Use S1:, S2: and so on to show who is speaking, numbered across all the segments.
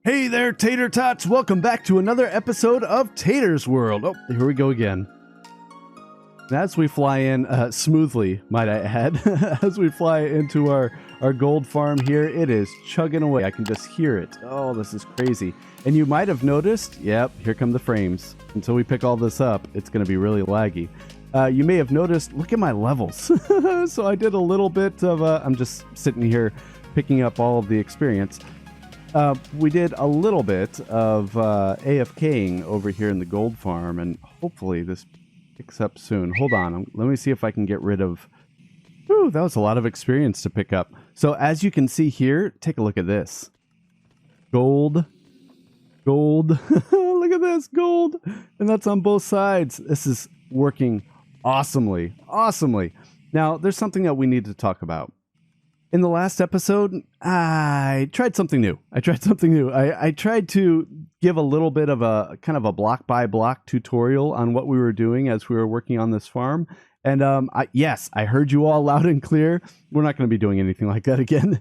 S1: Hey there, Tater Tots! Welcome back to another episode of Tater's World. Oh, here we go again. As we fly in smoothly, might I add, as we fly into our gold farm here, it is chugging away. I can just hear it. Oh, this is crazy. And you might have noticed, yep, here come the frames. Until we pick all this up, it's going to be really laggy. You may have noticed, look at my levels. So I did a little bit of, I'm just sitting here picking up all of the experience. We did a little bit of AFKing over here in the gold farm, and hopefully this picks up soon. Hold on, let me see if I can get rid of... Ooh, that was a lot of experience to pick up. So as you can see here, take a look at this. Gold. Gold. Look at this, gold. And that's on both sides. This is working awesomely. Awesomely. Now, there's something that we need to talk about. In the last episode, I tried something new. I tried to give a little bit of a kind of a block by block tutorial on what we were doing as we were working on this farm. And yes, I heard you all loud and clear. We're not going to be doing anything like that again.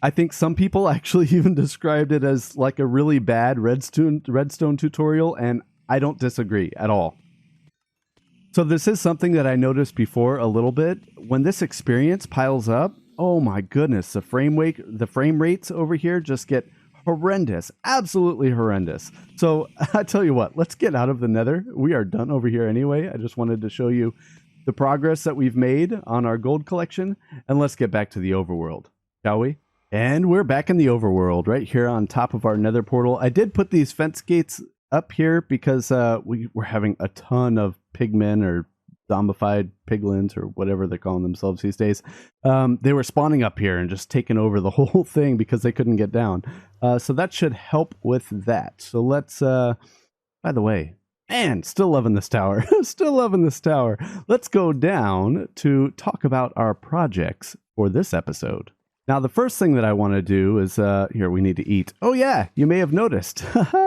S1: I think some people actually even described it as like a really bad redstone tutorial, and I don't disagree at all. So this is something that I noticed before a little bit. When this experience piles up, oh my goodness, the frame rates over here just get horrendous, absolutely horrendous. So I tell you what, let's get out of the nether. We are done over here anyway. I just wanted to show you the progress that we've made on our gold collection, and let's get back to the overworld, shall we? And we're back in the overworld right here on top of our nether portal. I did put these fence gates up here because we were having a ton of pigmen or zombified piglins or whatever they're calling themselves these days. They were spawning up here and just taking over the whole thing because they couldn't get down. So that should help with that. So let's, by the way, man, still loving this tower. Still loving this tower. Let's go down to talk about our projects for this episode. Now, the first thing that I want to do is, here, we need to eat. Oh, yeah, you may have noticed.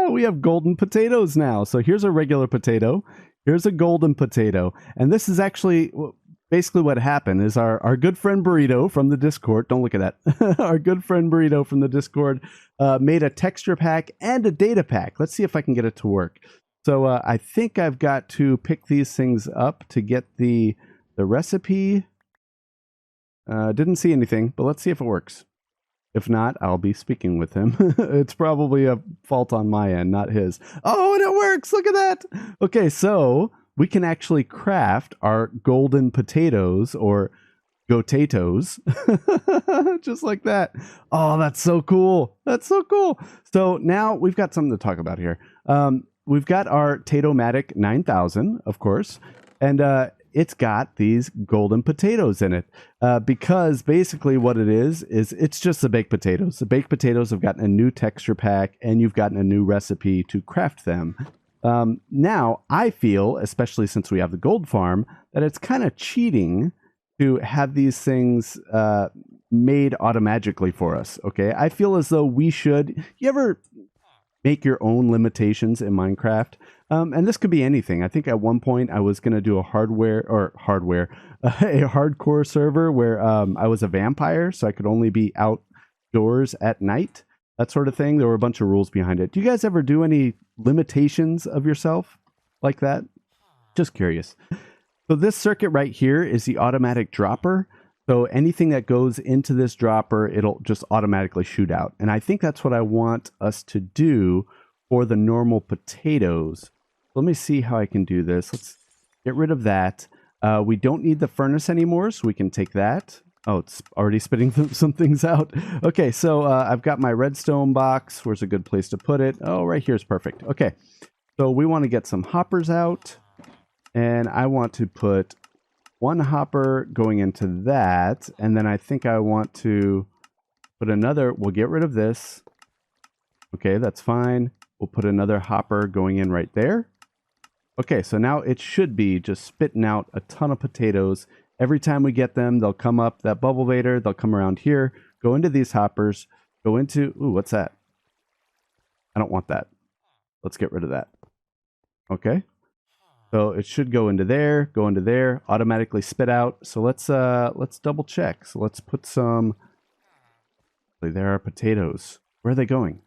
S1: We have golden potatoes now. So here's a regular potato. Here's a golden potato. And this is actually, basically what happened is our good friend Burrido from the Discord, don't look at that. Our good friend Burrido from the Discord made a texture pack and a data pack. Let's see if I can get it to work. So I think I've got to pick these things up to get the recipe. Didn't see anything, but let's see if it works. If not, I'll be speaking with him. It's probably a fault on my end, not his. Oh, and it works! Look at that! Okay, so we can actually craft our golden potatoes, or potatoes, just like that. Oh, that's so cool! That's so cool! So now we've got something to talk about here. We've got our Tatomatic 9000, of course, and it's got these golden potatoes in it because basically what it is it's just the baked potatoes. The baked potatoes have gotten a new texture pack, and you've gotten a new recipe to craft them. Now, I feel, especially since we have the gold farm, that it's kind of cheating to have these things made automatically for us, okay? I feel as though we should... You ever make your own limitations in Minecraft? And this could be anything. I think at one point I was going to do a hardcore server where I was a vampire, so I could only be outdoors at night, that sort of thing. There were a bunch of rules behind it. Do you guys ever do any limitations of yourself like that? Just curious. So this circuit right here is the automatic dropper. So anything that goes into this dropper, it'll just automatically shoot out. And I think that's what I want us to do for the normal potatoes. Let me see how I can do this. Let's get rid of that. We don't need the furnace anymore, so we can take that. Oh, it's already spitting some things out. Okay, so I've got my redstone box. Where's a good place to put it? Oh, right here is perfect. Okay, so we want to get some hoppers out. And I want to put one hopper going into that. And then I think I want to put another. We'll get rid of this. Okay, that's fine. We'll put another hopper going in right there. Okay, so now it should be just spitting out a ton of potatoes. Every time we get them, they'll come up that bubble vader. They'll come around here, go into these hoppers, go into... Ooh, what's that? I don't want that. Let's get rid of that. Okay. So it should go into there, automatically spit out. So let's double check. So let's put some... There are potatoes. Where are they going?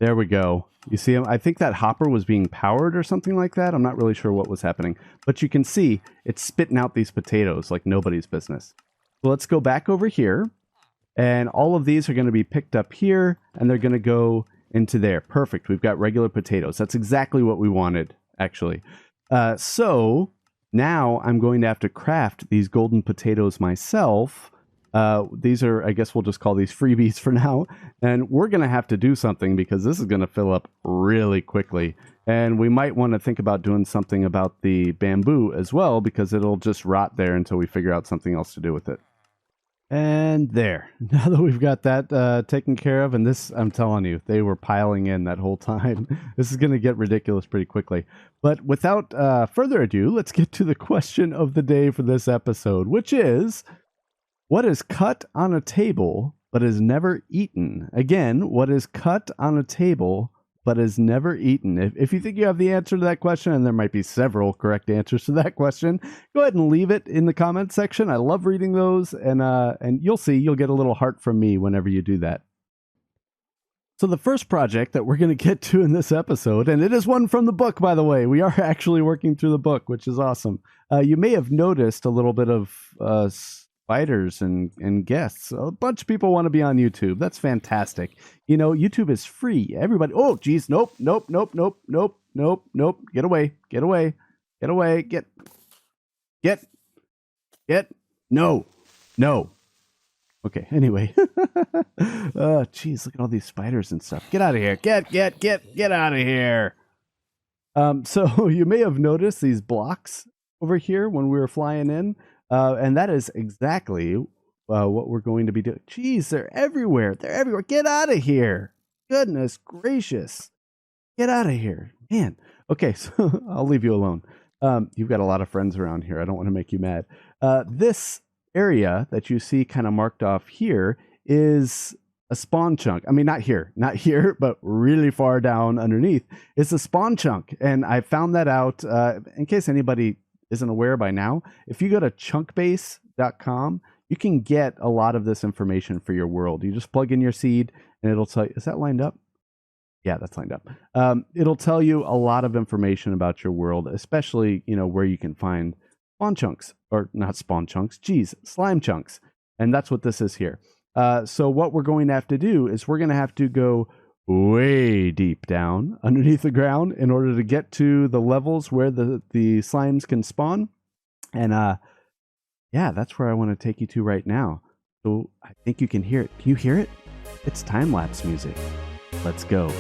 S1: There we go. You see him? I think that hopper was being powered or something like that. I'm not really sure what was happening. But you can see it's spitting out these potatoes like nobody's business. So let's go back over here. And all of these are going to be picked up here. And they're going to go into there. Perfect. We've got regular potatoes. That's exactly what we wanted, actually. So now I'm going to have to craft these golden potatoes myself. These are, I guess we'll just call these freebies for now. And we're going to have to do something because this is going to fill up really quickly. And we might want to think about doing something about the bamboo as well, because it'll just rot there until we figure out something else to do with it. And there. Now that we've got that taken care of, and this, I'm telling you, they were piling in that whole time. This is going to get ridiculous pretty quickly. But without further ado, let's get to the question of the day for this episode, which is, what is cut on a table but is never eaten? Again, what is cut on a table but is never eaten? If you think you have the answer to that question, and there might be several correct answers to that question, go ahead and leave it in the comment section. I love reading those, and you'll see, you'll get a little heart from me whenever you do that. So the first project that we're going to get to in this episode, and it is one from the book, by the way. We are actually working through the book, which is awesome. You may have noticed a little bit of spiders and guests. A bunch of people want to be on YouTube. That's fantastic. You know, YouTube is free. Everybody. Oh, geez. Nope. Get away. No. Okay. Anyway. Geez, look at all these spiders and stuff. Get out of here. Get out of here. So you may have noticed these blocks over here when we were flying in. And that is exactly what we're going to be doing. Jeez, they're everywhere. Get out of here. Goodness gracious. Get out of here. Man. Okay, so I'll leave you alone. You've got a lot of friends around here. I don't want to make you mad. This area that you see kind of marked off here is a spawn chunk. I mean, not here, but really far down underneath. It's a spawn chunk. And I found that out in case anybody isn't aware by now. If you go to chunkbase.com, you can get a lot of this information for your world. You just plug in your seed and it'll tell you, is that lined up? Yeah, that's lined up. It'll tell you a lot of information about your world, especially, you know, where you can find spawn chunks, or not spawn chunks, slime chunks. And that's what this is here. So what we're going to have to do is we're going to have to go way deep down underneath the ground in order to get to the levels where the slimes can spawn. And yeah, that's where I want to take you to right now. So I think you can hear it. Can you hear it? It's time-lapse music. Let's go.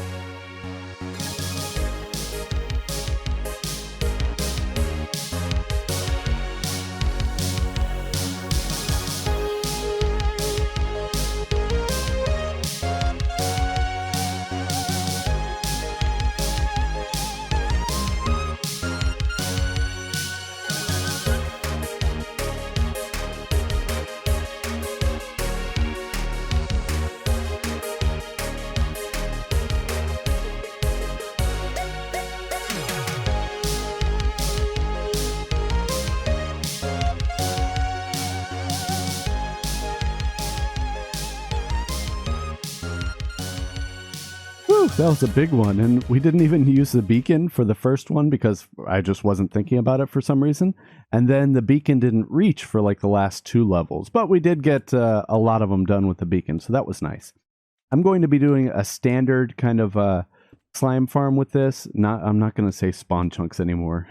S1: That was a big one, and we didn't even use the beacon for the first one because I just wasn't thinking about it for some reason, and then the beacon didn't reach for like the last 2 levels, but we did get a lot of them done with the beacon, so that was nice. I'm going to be doing a standard kind of slime farm with this. I'm not going to say spawn chunks anymore.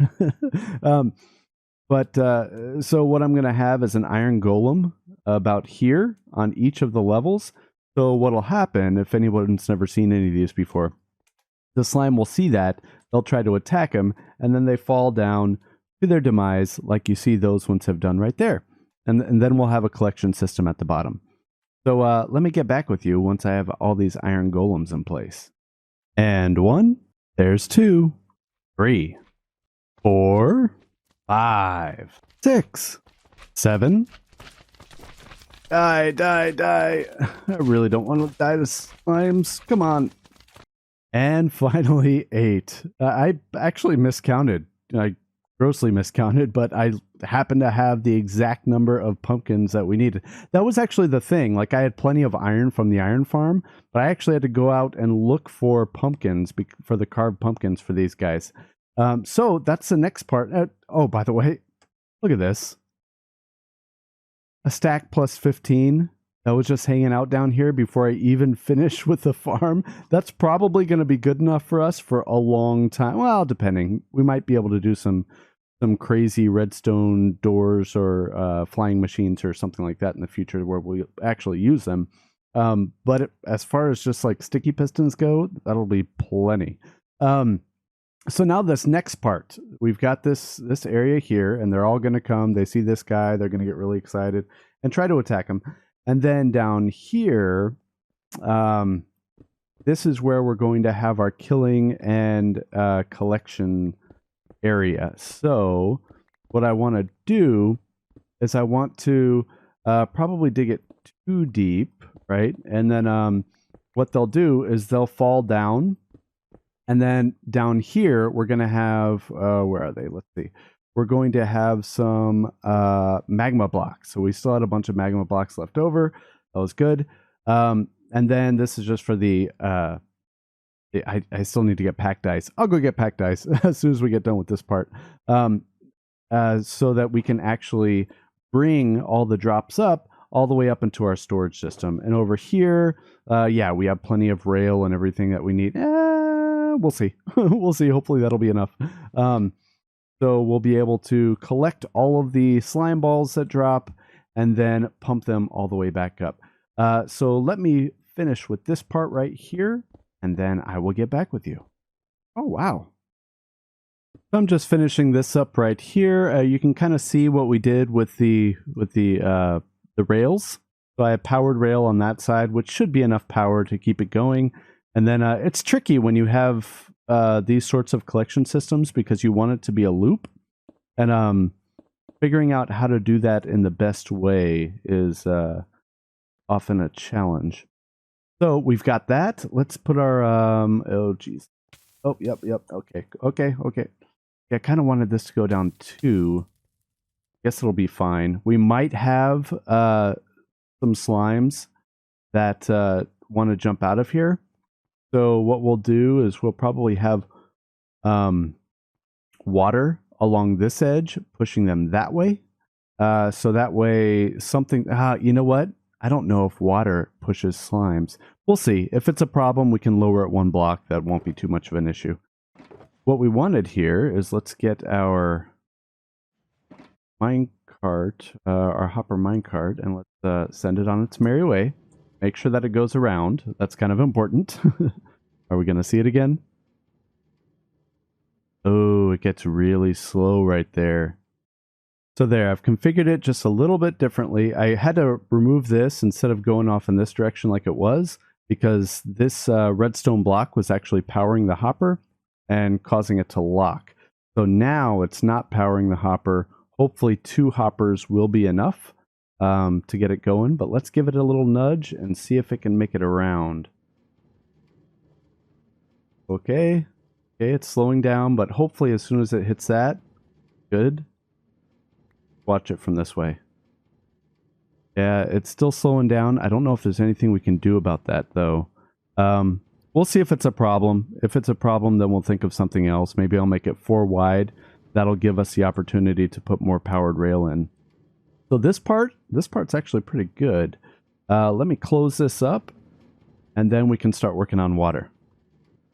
S1: But so what I'm going to have is an iron golem about here on each of the levels. So what'll happen, if anyone's never seen any of these before, the slime will see that, they'll try to attack him, and then they fall down to their demise, like you see those ones have done right there. And then we'll have a collection system at the bottom. So let me get back with you once I have all these iron golems in place. And 1, there's 2, 3, 4, 5, 6, 7. Die. I really don't want to die to slimes. Come on. And finally, 8. I actually miscounted. I grossly miscounted, but I happened to have the exact number of pumpkins that we needed. That was actually the thing. Like, I had plenty of iron from the iron farm, but I actually had to go out and look for pumpkins, for the carved pumpkins for these guys. So that's the next part. Oh, by the way, look at this. A stack plus 15. That was just hanging out down here before I even finish with the farm. That's probably going to be good enough for us for a long time. Well, depending. We might be able to do some crazy redstone doors or flying machines or something like that in the future where we actually use them. But as far as just like sticky pistons go, that'll be plenty. So now this next part, we've got this area here, and they're all going to come. They see this guy. They're going to get really excited and try to attack him. And then down here, this is where we're going to have our killing and collection area. So what I want to do is I want to probably dig it too deep, right? And then what they'll do is they'll fall down. And then down here, we're going to have, where are they? Let's see. We're going to have some magma blocks. So we still had a bunch of magma blocks left over. That was good. And then this is just for the, I still need to get packed ice. I'll go get packed ice as soon as we get done with this part. So that we can actually bring all the drops up all the way up into our storage system. And over here, yeah, we have plenty of rail and everything that we need. We'll see. We'll see. Hopefully that'll be enough. So we'll be able to collect all of the slime balls that drop and then pump them all the way back up. So let me finish with this part right here, and then I will get back with you. Oh, wow. So I'm just finishing this up right here. You can kind of see what we did with the rails. So I have powered rail on that side, which should be enough power to keep it going. And then it's tricky when you have these sorts of collection systems because you want it to be a loop. And figuring out how to do that in the best way is often a challenge. So we've got that. Let's put our, oh, geez. Oh, yep. Okay. I kind of wanted this to go down too. Guess it'll be fine. We might have some slimes that want to jump out of here. So what we'll do is we'll probably have water along this edge, pushing them that way. So that way something, you know what? I don't know if water pushes slimes. We'll see. If it's a problem, we can lower it one block. That won't be too much of an issue. What we wanted here is let's get our minecart, our hopper minecart, and let's send it on its merry way. Make sure that it goes around. That's kind of important. Are we going to see it again? Oh, it gets really slow right there. So there, I've configured it just a little bit differently. I had to remove this instead of going off in this direction like it was, because this redstone block was actually powering the hopper and causing it to lock. So now it's not powering the hopper. Hopefully 2 hoppers will be enough to get it going, but let's give it a little nudge and see if it can make it around. Okay, it's slowing down, but hopefully as soon as it hits that, good. Watch it from this way. Yeah, it's still slowing down. I don't know if there's anything we can do about that, though. We'll see if it's a problem. If it's a problem, then we'll think of something else. Maybe I'll make it 4 wide. That'll give us the opportunity to put more powered rail in. So this part's actually pretty good. Let me close this up, and then we can start working on water.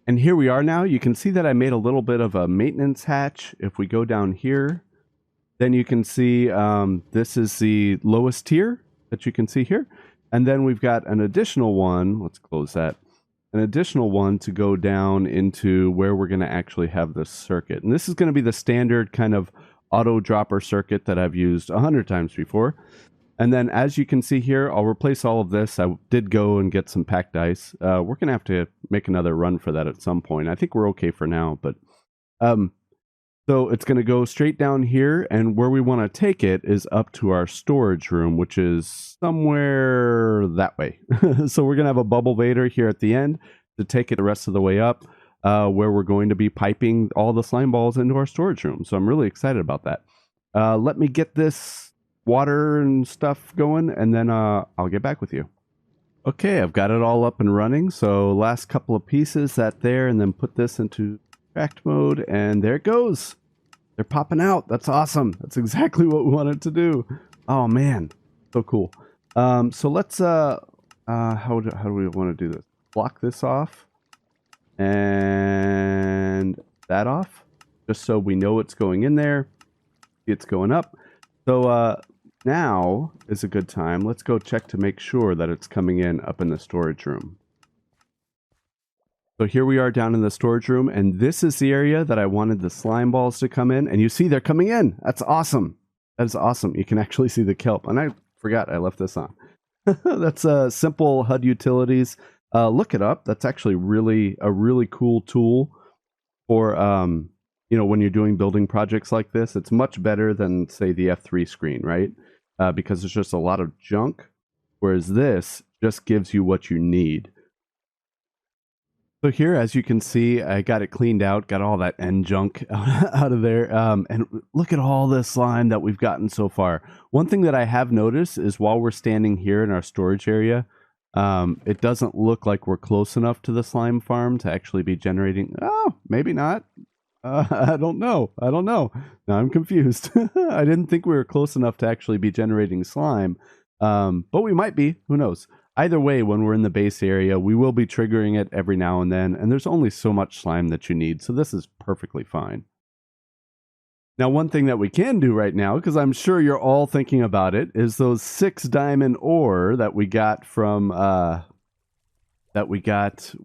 S1: And here we are now. You can see that I made a little bit of a maintenance hatch. If we go down here, then you can see this is the lowest tier that you can see here. And then we've got an additional one. Let's close that. An additional one to go down into where we're going to actually have this circuit. And this is going to be the standard kind of auto dropper circuit that I've used 100 times before. And then as you can see here, I'll replace all of this. I did go and get some packed ice. We're going to have to make another run for that at some point. I think we're okay for now, but so it's going to go straight down here, and where we want to take it is up to our storage room, which is somewhere that way. So we're going to have a bubble vader here at the end to take it the rest of the way up, where we're going to be piping all the slime balls into our storage room. So I'm really excited about that. let me get this water and stuff going, and then I'll get back with you. Okay, I've got it all up and running. So last couple of pieces, that there, and then put this into extract mode, and there it goes. They're popping out. That's awesome. That's exactly what we wanted to do. Oh man, so cool. So let's how do we want to do this? Block this off and that off, just so we know it's going in there. It's going up. So now is a good time. Let's go check to make sure that it's coming in up in the storage room. So here we are down in the storage room, and this is the area that I wanted the slime balls to come in, and you see they're coming in. That's awesome. That is awesome. You can actually see the kelp, and I forgot I left this on. That's simple HUD utilities. Look it up. That's actually a really cool tool for you know, when you're doing building projects like this. It's much better than, say, the F3 screen, right? Because there's just a lot of junk, whereas this just gives you what you need. So here, as you can see, I got it cleaned out, got all that end junk out of there. And look at all this slime that we've gotten so far. One thing that I have noticed is while we're standing here in our storage area, it doesn't look like we're close enough to the slime farm to actually be generating. Oh, maybe not. I don't know. Now I'm confused. I didn't think we were close enough to actually be generating slime. But we might be. Who knows? Either way, when we're in the base area, we will be triggering it every now and then, and there's only so much slime that you need, so this is perfectly fine. Now, one thing that we can do right now, because I'm sure you're all thinking about it, is those 6 diamond ore that we got from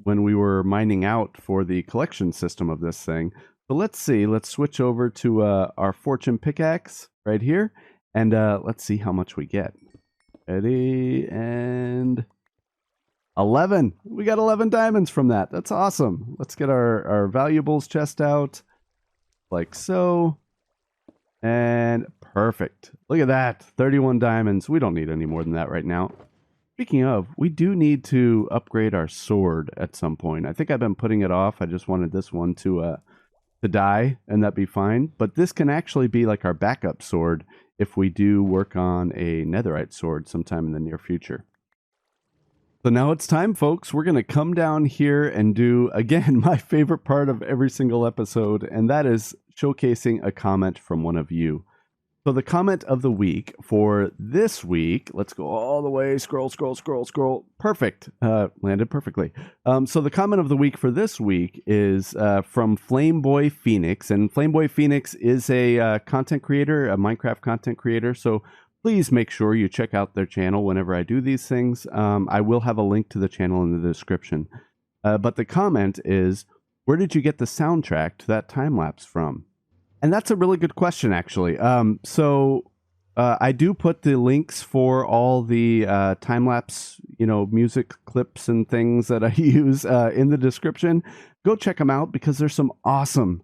S1: when we were mining out for the collection system of this thing. So let's see. Let's switch over to our fortune pickaxe right here, and let's see how much we get. Ready, and 11. We got 11 diamonds from that. That's awesome. Let's get our valuables chest out like so. And perfect. Look at that. 31 diamonds. We don't need any more than that right now. Speaking of, we do need to upgrade our sword at some point. I think I've been putting it off. I just wanted this one to die, and that'd be fine. But this can actually be like our backup sword if we do work on a netherite sword sometime in the near future. So now it's time, folks. We're going to come down here and do, again, my favorite part of every single episode, and that is showcasing a comment from one of you. So the comment of the week for this week, let's go all the way, scroll. Perfect. Landed perfectly. So the comment of the week for this week is from Flameboy Phoenix. And Flameboy Phoenix is a content creator, a Minecraft content creator. So please make sure you check out their channel whenever I do these things. I will have a link to the channel in the description. But the comment is, where did you get the soundtrack to that time lapse from? And that's a really good question, actually. I do put the links for all the time-lapse, music clips and things that I use in the description. Go check them out because there's some awesome,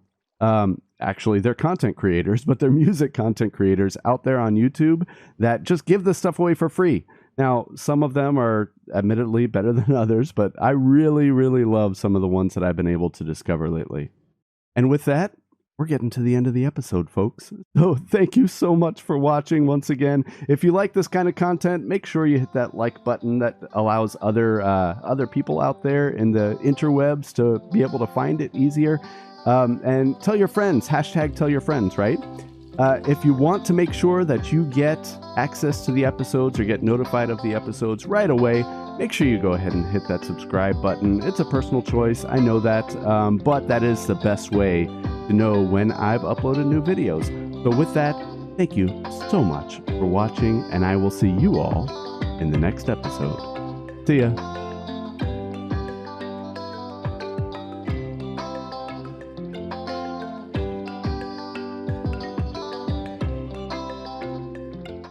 S1: actually, they're content creators, but they're music content creators out there on YouTube that just give this stuff away for free. Now, some of them are admittedly better than others, but I really, really love some of the ones that I've been able to discover lately. And with that, we're getting to the end of the episode, folks. So thank you so much for watching once again. If you like this kind of content, make sure you hit that like button that allows other people out there in the interwebs to be able to find it easier. And tell your friends, #tell your friends, right? If you want to make sure that you get access to the episodes or get notified of the episodes right away, make sure you go ahead and hit that subscribe button. It's a personal choice, I know that, but that is the best way to know when I've uploaded new videos. So with that, thank you so much for watching, and I will see you all in the next episode. See ya.